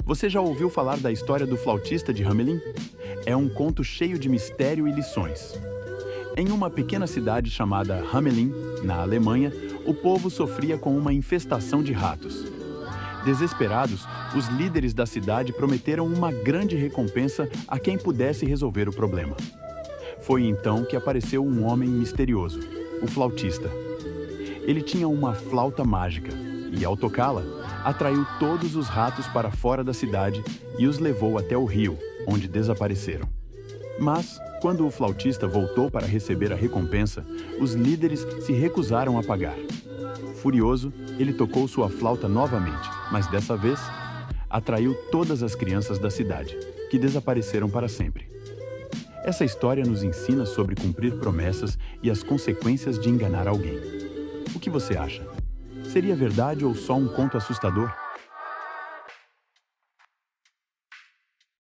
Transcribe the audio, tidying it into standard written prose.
Você já ouviu falar da história do flautista de Hamelin? É um conto cheio de mistério e lições. Em uma pequena cidade chamada Hamelin, na Alemanha, o povo sofria com uma infestação de ratos. Desesperados, os líderes da cidade prometeram uma grande recompensa a quem pudesse resolver o problema. Foi então que apareceu um homem misterioso, o flautista. Ele tinha uma flauta mágica e, ao tocá-la, atraiu todos os ratos para fora da cidade e os levou até o rio, onde desapareceram. Mas, quando o flautista voltou para receber a recompensa, os líderes se recusaram a pagar. Furioso, ele tocou sua flauta novamente, mas dessa vez, atraiu todas as crianças da cidade, que desapareceram para sempre. Essa história nos ensina sobre cumprir promessas e as consequências de enganar alguém. O que você acha? Seria verdade ou só um conto assustador?